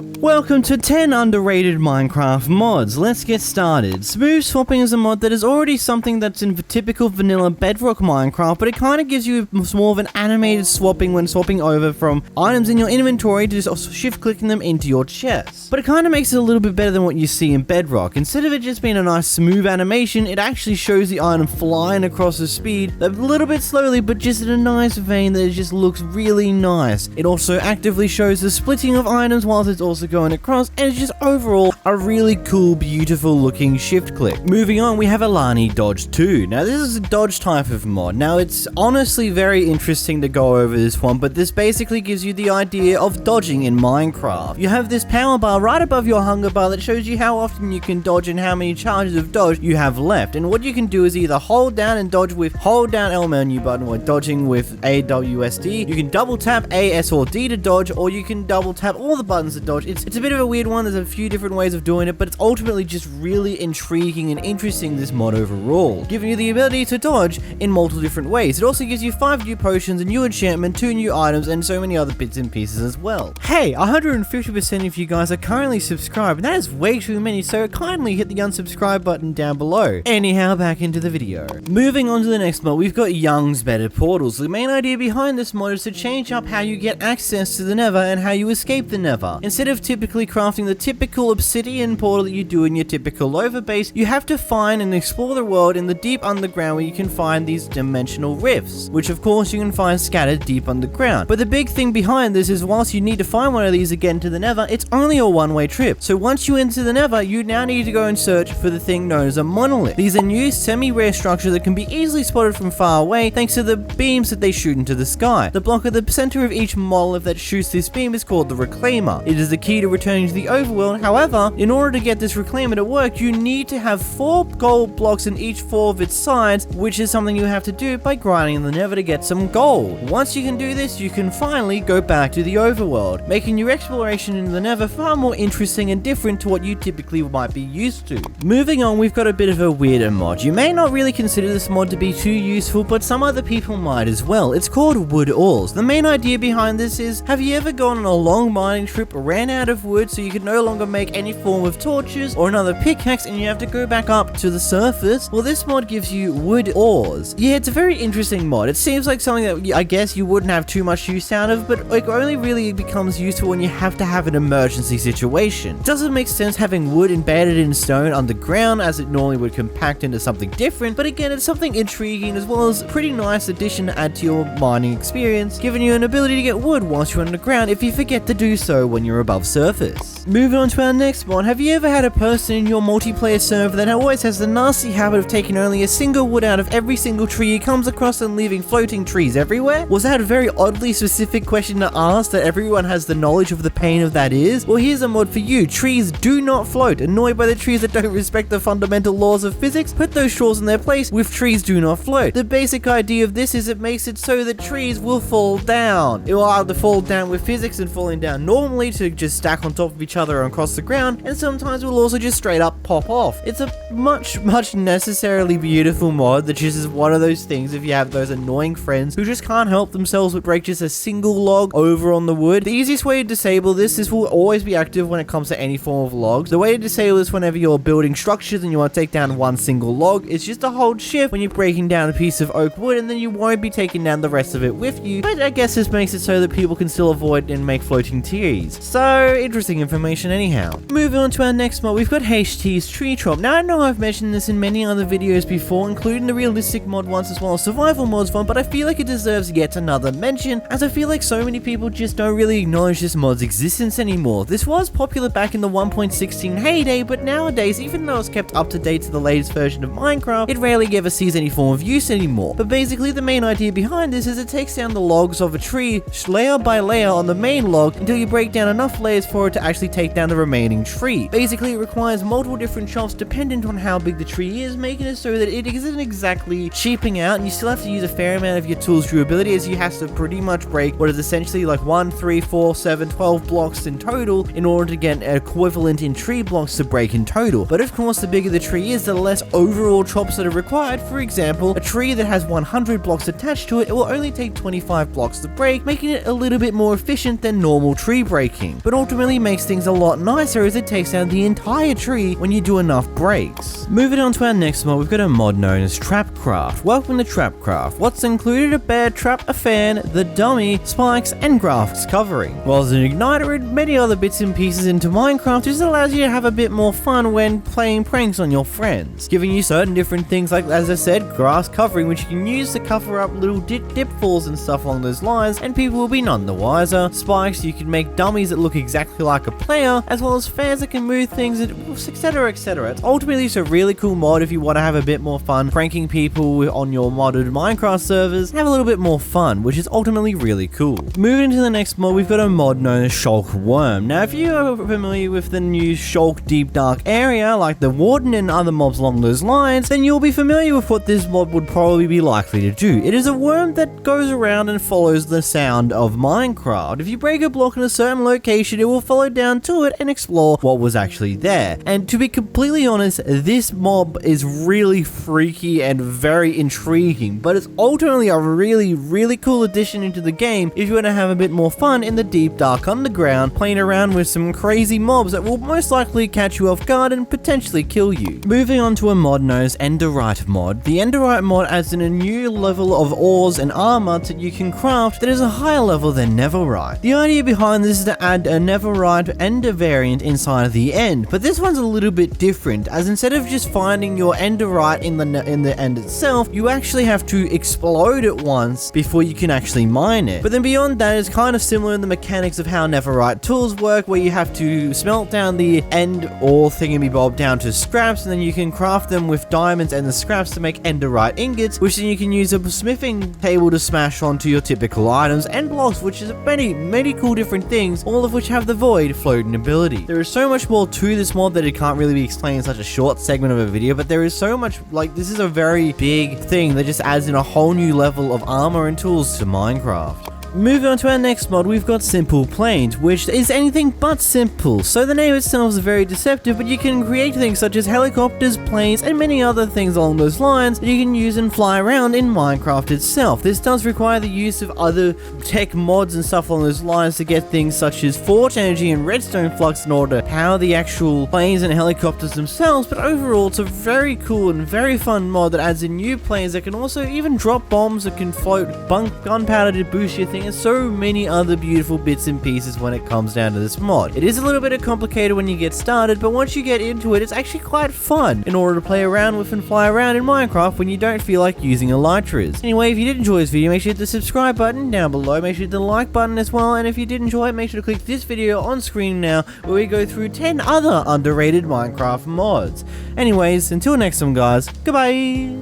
Welcome to 10 underrated Minecraft mods. Let's get started. Smooth swapping is a mod that is already something that's in typical vanilla bedrock Minecraft, but it kind of gives you more of an animated swapping when swapping over from items in your inventory to just shift clicking them into your chest. But it kind of makes it a little bit better than what you see in bedrock. Instead of it just being a nice smooth animation, it actually shows the item flying across the speed a little bit slowly, but just in a nice vein that it just looks really nice. It also actively shows the splitting of items whilst it's also going across, and it's just overall a really cool, beautiful looking shift click. Moving on, we have 𝓵𝓷𝓷𝓴𝓼. Now this is a dodge type of mod. Now it's honestly very interesting to go over this one, but this basically gives you the idea of dodging in Minecraft. You have this power bar right above your hunger bar that shows you how often you can dodge and how many charges of dodge you have left, and what you can do is either hold down and dodge with hold down L menu button, or dodging with AWSD. You can double tap A, S, or D to dodge, or you can double tap all the buttons to dodge. It's a bit of a weird one. There's a few different ways of doing it, but it's ultimately just really intriguing and interesting, this mod overall, giving you the ability to dodge in multiple different ways. It also gives you 5 new potions, a new enchantment, 2 new items, and so many other bits and pieces as well. Hey, 150% of you guys are currently subscribed, and that is way too many, so kindly hit the unsubscribe button down below. Anyhow, back into the video. Moving on to the next mod, we've got Young's Better Portals. The main idea behind this mod is to change up how you get access to the Nether and how you escape the Nether. Instead of typically crafting the typical obsidian portal that you do in your typical lava base, you have to find and explore the world in the deep underground, where you can find these dimensional rifts, which of course you can find scattered deep underground. But the big thing behind this is, whilst you need to find one of these again to the Nether, it's only a one-way trip. So once you enter the Nether, you now need to go and search for the thing known as a monolith. These are new semi-rare structures that can be easily spotted from far away thanks to the beams that they shoot into the sky. The block at the center of each monolith that shoots this beam is called the Reclaimer. It is the key to returning to the overworld. However, in order to get this Reclaimer to work, you need to have 4 gold blocks in each 4 of its sides, which is something you have to do by grinding in the Nether to get some gold. Once you can do this, you can finally go back to the overworld, making your exploration in the Nether far more interesting and different to what you typically might be used to. Moving on, we've got a bit of a weirder mod. You may not really consider this mod to be too useful, but some other people might as well. It's called wood ores. The main idea behind this is, have you ever gone on a long mining trip, ran out of wood, so you could no longer make any form of torches or another pickaxe, and you have to go back up to the surface? Well, this mod gives you wood ores. Yeah, it's a very interesting mod. It seems like something that I guess you wouldn't have too much use out of, but it only really becomes useful when you have to have an emergency situation. It doesn't make sense having wood embedded in stone underground, as it normally would compact into something different, but again, it's something intriguing as well as a pretty nice addition to add to your mining experience, giving you an ability to get wood whilst you're underground if you forget to do so when you're above surface. Moving on to our next mod, have you ever had a person in your multiplayer server that always has the nasty habit of taking only a single wood out of every single tree he comes across and leaving floating trees everywhere? Was that a very oddly specific question to ask that everyone has the knowledge of the pain of that is? Well, here's a mod for you. Trees do not float. Annoyed by the trees that don't respect the fundamental laws of physics? Put those straws in their place with trees do not float. The basic idea of this is it makes it so that trees will fall down. It will either fall down with physics and falling down normally to just stack on top of each other across the ground, and sometimes will also just straight up pop off. It's a much necessarily beautiful mod that just is one of those things, if you have those annoying friends who just can't help themselves but break just a single log over on the wood. The easiest way to disable this will always be active when it comes to any form of logs. The way to disable this whenever you're building structures and you want to take down one single log is just to hold shift when you're breaking down a piece of oak wood, and then you won't be taking down the rest of it with you. But I guess this makes it so that people can still avoid and make floating trees. So interesting information anyhow. Moving on to our next mod, we've got HTs Tree Trop. Now I know I've mentioned this in many other videos before, including the realistic mod once as well as survival mods one, but I feel like it deserves yet another mention, as I feel like so many people just don't really acknowledge this mod's existence anymore. This was popular back in the 1.16 heyday, but nowadays, even though it's kept up to date to the latest version of Minecraft, it rarely ever sees any form of use anymore. But basically, the main idea behind this is it takes down the logs of a tree layer by layer on the main log until you break down enough layers for it to actually take down the remaining tree. Basically, it requires multiple different chops dependent on how big the tree is, making it so that it isn't exactly cheaping out, and you still have to use a fair amount of your tool's durability, as you have to pretty much break what is essentially like 1, 3, 4, 7, 12 blocks in total in order to get an equivalent in tree blocks to break in total. But of course, the bigger the tree is, the less overall chops that are required. For example, a tree that has 100 blocks attached to it, it will only take 25 blocks to break, making it a little bit more efficient than normal tree breaking. but ultimately makes things a lot nicer as it takes down the entire tree when you do enough breaks. Moving on to our next mod, we've got a mod known as Trapcraft. Welcome to Trapcraft. What's included? A bear trap, a fan, the dummy, spikes, and grass covering. While as an igniter and many other bits and pieces into Minecraft, this allows you to have a bit more fun when playing pranks on your friends, giving you certain different things like, as I said, grass covering, which you can use to cover up little dip falls and stuff along those lines, and people will be none the wiser. Spikes, you can make dummies that look exactly like a player, as well as fans that can move things, etc, etc. It's ultimately just a really cool mod if you want to have a bit more fun pranking people on your modded Minecraft servers, have a little bit more fun, which is ultimately really cool. Moving to the next mod, we've got a mod known as Shulk Worm. Now, if you are familiar with the new Shulk Deep Dark area, like the Warden and other mobs along those lines, then you'll be familiar with what this mod would probably be likely to do. It is a worm that goes around and follows the sound of Minecraft. If you break a block in a certain location, it will follow down to it and explore what was actually there. And to be completely honest, this mob is really freaky and very intriguing, but it's ultimately a really cool addition into the game if you want to have a bit more fun in the deep dark underground, playing around with some crazy mobs that will most likely catch you off guard and potentially kill you. Moving on to a mod known as 𝓵𝓷𝓷𝓰𝓼 mod. The 𝓵𝓷𝓷𝓷𝓰 mod adds in a new level of ores and armor that you can craft that is a higher level than 𝓵𝓷𝓷𝓰. The idea behind this is to add a 𝓵𝓷𝓷 ender variant inside of the end, but this one's a little bit different, as instead of just finding your 𝓵𝓷𝓷 in the end itself, you actually have to explode it once before you can actually mine it. But then beyond that, it's kind of similar in the mechanics of how 𝓵𝓷𝓷 tools work, where you have to smelt down the end ore thingamabob down to scraps, and then you can craft them with diamonds and the scraps to make 𝓵𝓷𝓷 ingots, which then you can use a smithing table to smash onto your typical items, and blocks, which is many cool different things, all of which have the void floating ability. There is so much more to this mod that it can't really be explained in such a short segment of a video, but there is so much, like, this is a very big thing that just adds in a whole new level of armor and tools to Minecraft. Moving on to our next mod, we've got Simple Planes, which is anything but simple. So the name itself is very deceptive, but you can create things such as helicopters, planes, and many other things along those lines that you can use and fly around in Minecraft itself. This does require the use of other tech mods and stuff along those lines to get things such as forge energy and redstone flux in order to power the actual planes and helicopters themselves, but overall it's a very cool and very fun mod that adds in new planes that can also even drop bombs that can float gunpowder to boost your thing, and so many other beautiful bits and pieces when it comes down to this mod. It is a little bit complicated when you get started, but once you get into it, it's actually quite fun in order to play around with and fly around in Minecraft when you don't feel like using elytras. Anyway, if you did enjoy this video, make sure to hit the subscribe button down below, make sure to hit the like button as well, and if you did enjoy it, make sure to click this video on screen now where we go through 10 other underrated Minecraft mods. Anyways, until next time guys, goodbye!